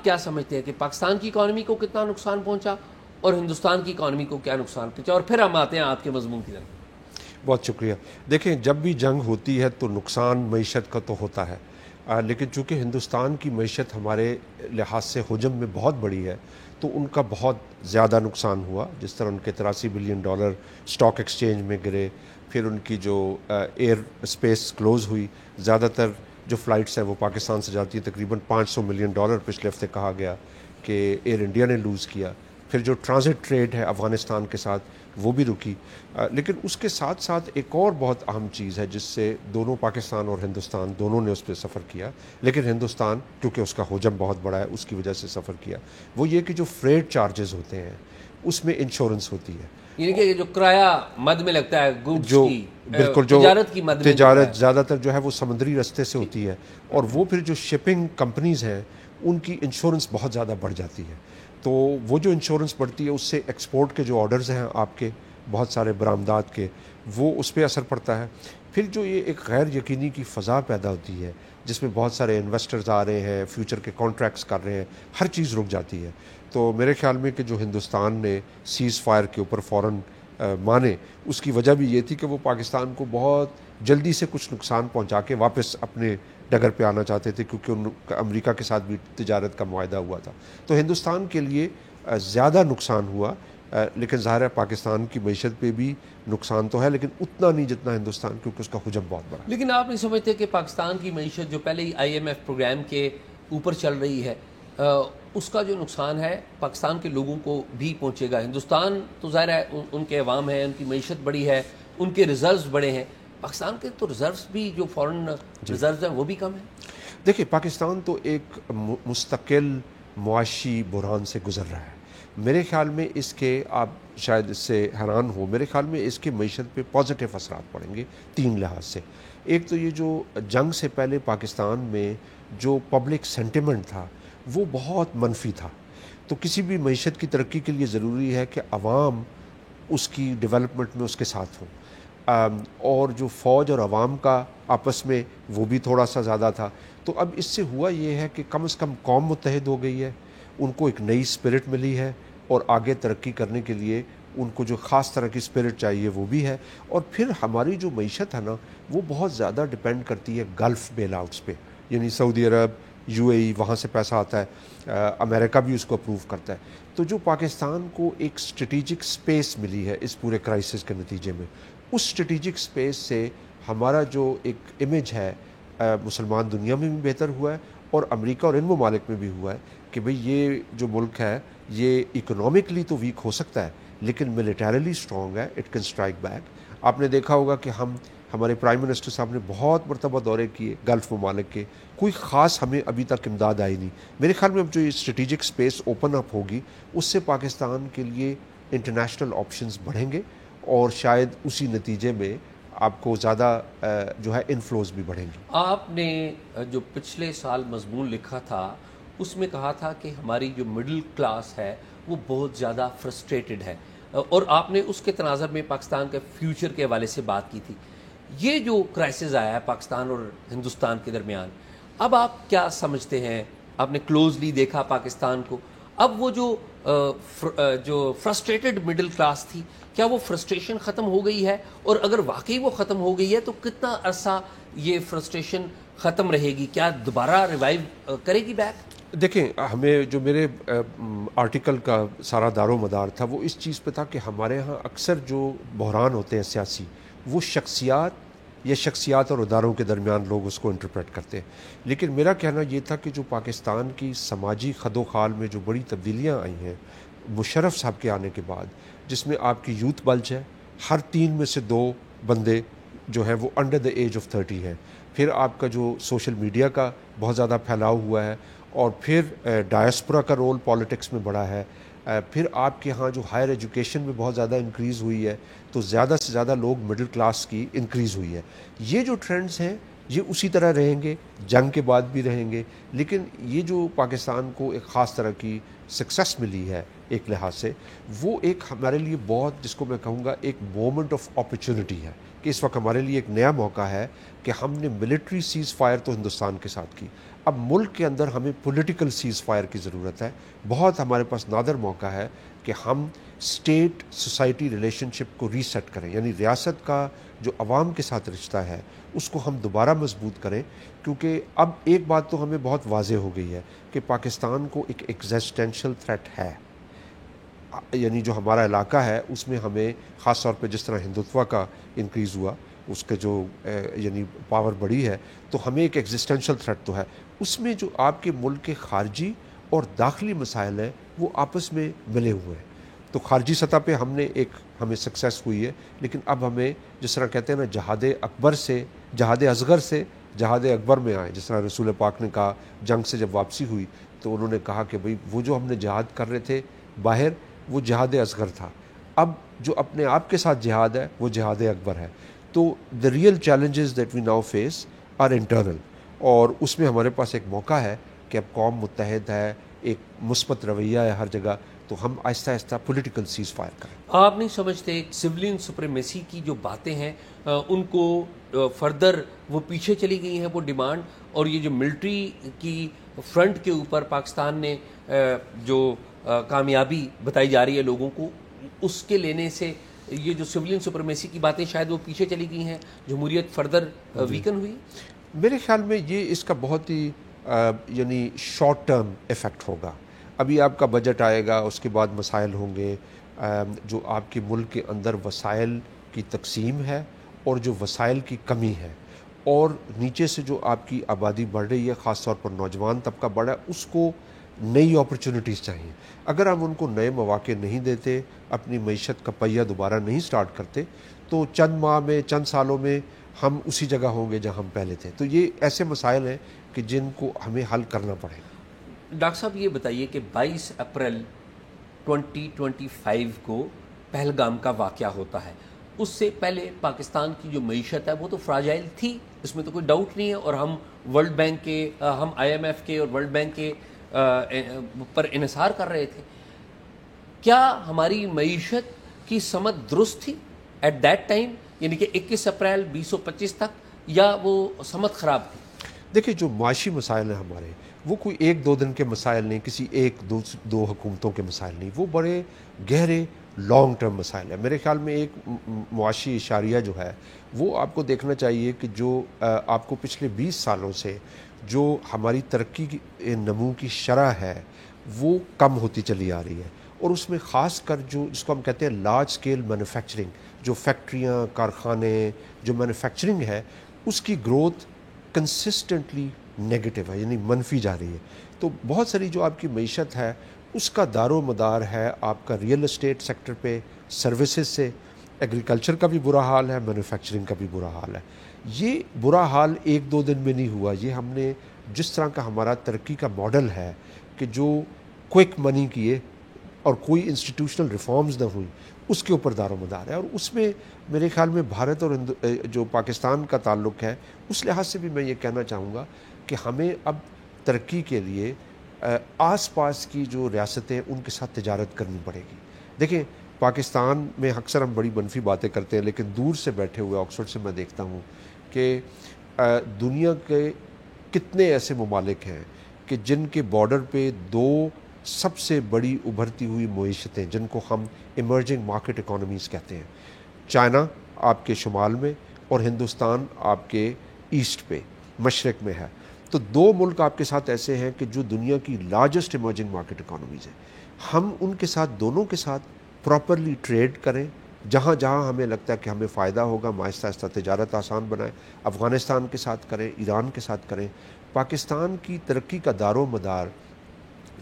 کیا سمجھتے ہیں کہ پاکستان کی اکانومی کو کتنا نقصان پہنچا اور ہندوستان کی اکانومی کو کیا نقصان پہنچا؟ اور پھر ہم آتے ہیں آپ کے مضمون کی طرف۔ بہت شکریہ۔ دیکھیں، جب بھی جنگ ہوتی ہے تو نقصان معیشت کا تو ہوتا ہے، لیکن چونکہ ہندوستان کی معیشت ہمارے لحاظ سے حجم میں بہت بڑی ہے تو ان کا بہت زیادہ نقصان ہوا۔ جس طرح ان کے $83 بلین سٹاک ایکسچینج میں گرے، پھر ان کی جو ایئر اسپیس کلوز ہوئی، زیادہ تر جو فلائٹس ہیں وہ پاکستان سے جاتی ہیں، تقریباً $500 ملین پچھلے ہفتے کہا گیا کہ ایئر انڈیا نے لوز کیا۔ پھر جو ٹرانزٹ ٹریڈ ہے افغانستان کے ساتھ وہ بھی رکی، لیکن اس کے ساتھ ساتھ ایک اور بہت اہم چیز ہے جس سے دونوں پاکستان اور ہندوستان دونوں نے اس پہ سفر کیا، لیکن ہندوستان کیونکہ اس کا حجم بہت بڑا ہے اس کی وجہ سے سفر کیا، وہ یہ کہ جو فریٹ چارجز ہوتے ہیں اس میں انشورنس ہوتی ہے، یعنی کہ جو کرایہ مد میں لگتا ہے گوڈز جو کی، بالکل جو تجارت کی مد میں تجارت زیادہ تر جو ہے وہ سمندری رستے سے ہوتی ہے، اور وہ پھر جو شپنگ کمپنیز ہیں ان کی انشورنس بہت زیادہ بڑھ جاتی ہے، تو وہ جو انشورنس بڑھتی ہے اس سے ایکسپورٹ کے جو آرڈرز ہیں آپ کے بہت سارے برآمدات کے، وہ اس پہ اثر پڑتا ہے۔ پھر جو یہ ایک غیر یقینی کی فضا پیدا ہوتی ہے جس میں بہت سارے انویسٹرز آ رہے ہیں، فیوچر کے کانٹریکٹس کر رہے ہیں، ہر چیز رک جاتی ہے۔ تو میرے خیال میں کہ جو ہندوستان نے سیز فائر کے اوپر فوراً مانے، اس کی وجہ بھی یہ تھی کہ وہ پاکستان کو بہت جلدی سے کچھ نقصان پہنچا کے واپس اپنے ڈگر پہ آنا چاہتے تھے، کیونکہ ان امریکہ کے ساتھ بھی تجارت کا معاہدہ ہوا تھا۔ تو ہندوستان کے لیے زیادہ نقصان ہوا، لیکن ظاہر ہے پاکستان کی معیشت پہ بھی نقصان تو ہے، لیکن اتنا نہیں جتنا ہندوستان، کیونکہ اس کا حجم بہت بڑا ہے۔ لیکن آپ نہیں سمجھتے کہ پاکستان کی معیشت جو پہلے ہی IMF پروگرام کے اوپر چل رہی ہے، اس کا جو نقصان ہے پاکستان کے لوگوں کو بھی پہنچے گا؟ ہندوستان تو ظاہر ہے ان کے عوام ہیں، ان کی معیشت بڑی ہے، ان کے ریزروز بڑے ہیں، پاکستان کے تو ریزروز بھی جو فورن ریزروز ہیں وہ بھی کم ہیں۔ دیکھیں، پاکستان تو ایک مستقل معاشی بحران سے گزر رہا ہے۔ میرے خیال میں اس کے، آپ شاید اس سے حیران ہو، میرے خیال میں اس کے معیشت پہ پازیٹیو اثرات پڑیں گے 3 لحاظ سے۔ ایک تو یہ جو جنگ سے پہلے پاکستان میں جو پبلک سینٹیمنٹ تھا وہ بہت منفی تھا، تو کسی بھی معیشت کی ترقی کے لیے ضروری ہے کہ عوام اس کی ڈیولپمنٹ میں اس کے ساتھ ہوں، اور جو فوج اور عوام کا آپس میں وہ بھی تھوڑا سا زیادہ تھا۔ تو اب اس سے ہوا یہ ہے کہ کم از کم قوم متحد ہو گئی ہے، ان کو ایک نئی اسپرٹ ملی ہے، اور آگے ترقی کرنے کے لیے ان کو جو خاص طرح کی اسپرٹ چاہیے وہ بھی ہے۔ اور پھر ہماری جو معیشت ہے نا وہ بہت زیادہ ڈپینڈ کرتی ہے گلف بیل آؤٹس پہ، یعنی سعودی عرب، UAE، وہاں سے پیسہ آتا ہے، امریکہ بھی اس کو اپروو کرتا ہے۔ تو جو پاکستان کو ایک اسٹریٹجک اسپیس ملی ہے اس پورے کرائسس کے نتیجے میں، اس اسٹریٹجک اسپیس سے ہمارا جو ایک امیج ہے مسلمان دنیا میں بھی بہتر ہوا ہے، اور امریکہ اور ان ممالک میں بھی ہوا ہے کہ بھئی یہ جو ملک ہے یہ اکنامکلی تو ویک ہو سکتا ہے لیکن ملیٹریلی اسٹرانگ ہے، اٹ کین اسٹرائک بیک۔ آپ نے دیکھا ہوگا کہ ہمارے پرائم منسٹر صاحب نے بہت مرتبہ دورے کیے گلف ممالک کے، کوئی خاص ہمیں ابھی تک امداد آئی نہیں۔ میرے خیال میں اب جو یہ اسٹریٹجک اسپیس اوپن اپ ہوگی اس سے پاکستان کے لیے انٹرنیشنل آپشنز بڑھیں گے، اور شاید اسی نتیجے میں آپ کو زیادہ جو ہے انفلوز بھی بڑھیں گی۔ آپ نے جو پچھلے سال مضمون لکھا تھا اس میں کہا تھا کہ ہماری جو مڈل کلاس ہے وہ بہت زیادہ فرسٹریٹڈ ہے، اور آپ نے اس کے تناظر میں پاکستان کے فیوچر کے حوالے سے بات کی تھی۔ یہ جو کرائسس آیا ہے پاکستان اور ہندوستان کے درمیان، اب آپ کیا سمجھتے ہیں؟ آپ نے کلوزلی دیکھا پاکستان کو، اب وہ جو فرسٹریٹڈ مڈل کلاس تھی، کیا وہ فرسٹریشن ختم ہو گئی ہے؟ اور اگر واقعی وہ ختم ہو گئی ہے تو کتنا عرصہ یہ فرسٹریشن ختم رہے گی؟ کیا دوبارہ ریوائیو کرے گی بیک؟ دیکھیں، ہمیں جو میرے آرٹیکل کا سارا دار و مدار تھا وہ اس چیز پہ تھا کہ ہمارے ہاں اکثر جو بحران ہوتے ہیں سیاسی، وہ شخصیات اور اداروں کے درمیان لوگ اس کو انٹرپریٹ کرتے ہیں، لیکن میرا کہنا یہ تھا کہ جو پاکستان کی سماجی خد و خال میں جو بڑی تبدیلیاں آئی ہیں مشرف صاحب کے آنے کے بعد، جس میں آپ کی یوتھ بلج ہے، ہر 3 میں سے 2 بندے جو ہیں وہ انڈر دا ایج آف 30 ہیں، پھر آپ کا جو سوشل میڈیا کا بہت زیادہ پھیلاؤ ہوا ہے، اور پھر ڈائسپورا کا رول پالیٹکس میں بڑا ہے، پھر آپ کے ہاں جو ہائر ایجوکیشن میں بہت زیادہ انکریز ہوئی ہے، تو زیادہ سے زیادہ لوگ مڈل کلاس کی انکریز ہوئی ہے۔ یہ جو ٹرینڈز ہیں یہ اسی طرح رہیں گے، جنگ کے بعد بھی رہیں گے، لیکن یہ جو پاکستان کو ایک خاص طرح کی سکسیس ملی ہے ایک لحاظ سے، وہ ایک ہمارے لیے بہت، جس کو میں کہوں گا ایک مومنٹ آف اپرچونٹی ہے، کہ اس وقت ہمارے لیے ایک نیا موقع ہے کہ ہم نے ملٹری سیز فائر تو ہندوستان کے ساتھ کی، اب ملک کے اندر ہمیں پولیٹیکل سیز فائر کی ضرورت ہے. بہت ہمارے پاس نادر موقع ہے کہ ہم اسٹیٹ سوسائٹی ریلیشن شپ کو ریسیٹ کریں, یعنی ریاست کا جو عوام کے ساتھ رشتہ ہے اس کو ہم دوبارہ مضبوط کریں, کیونکہ اب ایک بات تو ہمیں بہت واضح ہو گئی ہے کہ پاکستان کو ایک ایگزسٹینشل تھریٹ ہے. یعنی جو ہمارا علاقہ ہے اس میں ہمیں خاص طور پہ جس طرح ہندوتوا کا انکریز ہوا, اس کے جو یعنی پاور بڑی ہے, تو ہمیں ایک ایگزسٹینشل تھریٹ تو ہے. اس میں جو آپ کے ملک کے خارجی اور داخلی مسائل ہیں وہ آپس میں ملے ہوئے ہیں. تو خارجی سطح پہ ہمیں سکسیس ہوئی ہے, لیکن اب ہمیں جس طرح کہتے ہیں نا جہاد اصغر سے جہاد اکبر میں آئے. جس طرح رسول پاک نے کہا جنگ سے جب واپسی ہوئی تو انہوں نے کہا کہ بھئی وہ جو ہم نے جہاد کر رہے تھے باہر وہ جہاد اصغر تھا, اب جو اپنے آپ کے ساتھ جہاد ہے وہ جہاد اکبر ہے. تو the real challenges that we now face are internal, اور اس میں ہمارے پاس ایک موقع ہے کہ اب قوم متحد ہے, ایک مثبت رویہ ہے ہر جگہ, تو ہم آہستہ آہستہ پولیٹیکل سیز فائر کریں. آپ نہیں سمجھتے سولین سپریمیسی کی جو باتیں ہیں ان کو فردر وہ پیچھے چلی گئی ہیں وہ ڈیمانڈ, اور یہ جو ملٹری کی فرنٹ کے اوپر پاکستان نے جو کامیابی بتائی جا رہی ہے لوگوں کو, اس کے لینے سے یہ جو سولین سپریمیسی کی باتیں شاید وہ پیچھے چلی گئی ہیں, جمہوریت فردر ویکن ہوئی؟ میرے خیال میں یہ اس کا بہت ہی یعنی شارٹ ٹرم ایفیکٹ ہوگا. ابھی آپ کا بجٹ آئے گا, اس کے بعد مسائل ہوں گے, جو آپ کے ملک کے اندر وسائل کی تقسیم ہے اور جو وسائل کی کمی ہے, اور نیچے سے جو آپ کی آبادی بڑھ رہی ہے, خاص طور پر نوجوان طبقہ بڑھ رہا ہے, اس کو نئی اپرچونٹیز چاہیے. اگر ہم ان کو نئے مواقع نہیں دیتے, اپنی معیشت کا پہیہ دوبارہ نہیں سٹارٹ کرتے, تو چند ماہ میں چند سالوں میں ہم اسی جگہ ہوں گے جہاں ہم پہلے تھے. تو یہ ایسے مسائل ہیں کہ جن کو ہمیں حل کرنا پڑے گا. ڈاکٹر صاحب یہ بتائیے کہ 22 اپریل 2025 کو پہلگام کا واقعہ ہوتا ہے, اس سے پہلے پاکستان کی جو معیشت ہے وہ تو فراجائل تھی, اس میں تو کوئی ڈاؤٹ نہیں ہے, اور ہم ورلڈ بینک کے, ہم IMF کے اور ورلڈ بینک کے پر انحصار کر رہے تھے. کیا ہماری معیشت کی سمت درست تھی ایٹ دیٹ ٹائم, یعنی کہ 21 اپریل 2025 تک, یا وہ سمت خراب تھی؟ دیکھیں جو معاشی مسائل ہیں ہمارے, وہ کوئی ایک دو دن کے مسائل نہیں, کسی ایک دو حکومتوں کے مسائل نہیں, وہ بڑے گہرے لانگ ٹرم مسائل ہیں. میرے خیال میں ایک معاشی اشاریہ جو ہے وہ آپ کو دیکھنا چاہیے کہ جو آپ کو پچھلے 20 سالوں سے جو ہماری ترقی کی نمو کی شرح ہے وہ کم ہوتی چلی آ رہی ہے, اور اس میں خاص کر جو جس کو ہم کہتے ہیں لارج سکیل مینوفیکچرنگ, جو فیکٹریاں, کارخانے, جو مینوفیکچرنگ ہے, اس کی گروتھ کنسسٹنٹلی نیگیٹو ہے, یعنی منفی جا رہی ہے. تو بہت ساری جو آپ کی معیشت ہے اس کا دار و مدار ہے آپ کا ریئل اسٹیٹ سیکٹر پہ, سروسز سے. ایگریکلچر کا بھی برا حال ہے, مینوفیکچرنگ کا بھی برا حال ہے. یہ برا حال ایک دو دن میں نہیں ہوا, یہ ہم نے جس طرح کا ہمارا ترقی کا ماڈل ہے کہ جو کوئک منی کیے اور کوئی انسٹیٹیوشنل ریفارمز نہ ہوئی, اس کے اوپر دار و مدار ہے. اور اس میں میرے خیال میں بھارت اور جو پاکستان کا تعلق ہے, اس لحاظ سے بھی میں یہ کہنا چاہوں گا کہ ہمیں اب ترقی کے لیے آس پاس کی جو ریاستیں ان کے ساتھ تجارت کرنی پڑے گی. دیکھیں پاکستان میں اکثر ہم بڑی منفی باتیں کرتے ہیں, لیکن دور سے بیٹھے ہوئے آکسفورڈ سے میں دیکھتا ہوں کہ دنیا کے کتنے ایسے ممالک ہیں کہ جن کے بارڈر پہ دو سب سے بڑی ابھرتی ہوئی معیشتیں, جن کو ہم ایمرجنگ مارکیٹ اکانومیز کہتے ہیں, چائنا آپ کے شمال میں اور ہندوستان آپ کے ایسٹ پہ, مشرق میں ہے. تو دو ملک آپ کے ساتھ ایسے ہیں کہ جو دنیا کی لارجسٹ ایمرجنگ مارکیٹ اکانومیز ہیں. ہم ان کے ساتھ, دونوں کے ساتھ پراپرلی ٹریڈ کریں, جہاں جہاں ہمیں لگتا ہے کہ ہمیں فائدہ ہوگا, ہم آہستہ آہستہ تجارت آسان بنائیں. افغانستان کے ساتھ کریں, ایران کے ساتھ کریں. پاکستان کی ترقی کا دار و مدار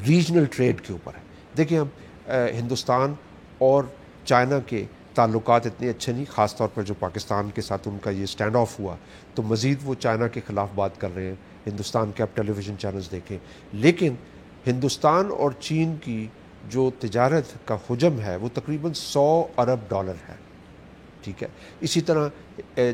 ریجنل ٹریڈ کے اوپر ہے. دیکھیں ہم ہندوستان اور چائنا کے تعلقات اتنے اچھے نہیں, خاص طور پر جو پاکستان کے ساتھ ان کا یہ سٹینڈ آف ہوا تو مزید وہ چائنا کے خلاف بات کر رہے ہیں. ہندوستان کے آپ ٹیلی ویژن چینلز دیکھیں, لیکن ہندوستان اور چین کی جو تجارت کا حجم ہے وہ تقریباً $100 ارب ہے. ٹھیک ہے, اسی طرح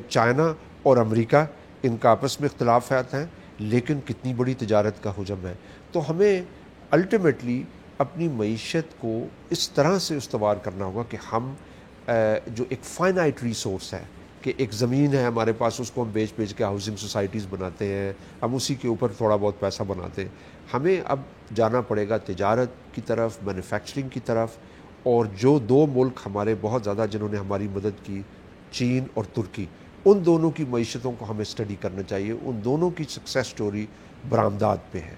چائنا اور امریکہ, ان کا آپس میں اختلافات ہیں, لیکن کتنی بڑی تجارت کا حجم ہے. تو ہمیں الٹیمیٹلی اپنی معیشت کو اس طرح سے استوار کرنا ہوگا کہ ہم جو ایک فائنائٹ ریسورس ہے کہ ایک زمین ہے ہمارے پاس، اس کو ہم بیچ کے ہاؤسنگ سوسائٹیز بناتے ہیں، ہم اسی کے اوپر تھوڑا بہت پیسہ بناتے ہیں. ہمیں اب جانا پڑے گا تجارت کی طرف، مینوفیکچرنگ کی طرف. اور جو دو ملک ہمارے بہت زیادہ جنہوں نے ہماری مدد کی، چین اور ترکی، ان دونوں کی معیشتوں کو ہمیں اسٹڈی کرنا چاہیے. ان دونوں کی سکسیس سٹوری برآمدات پہ ہے.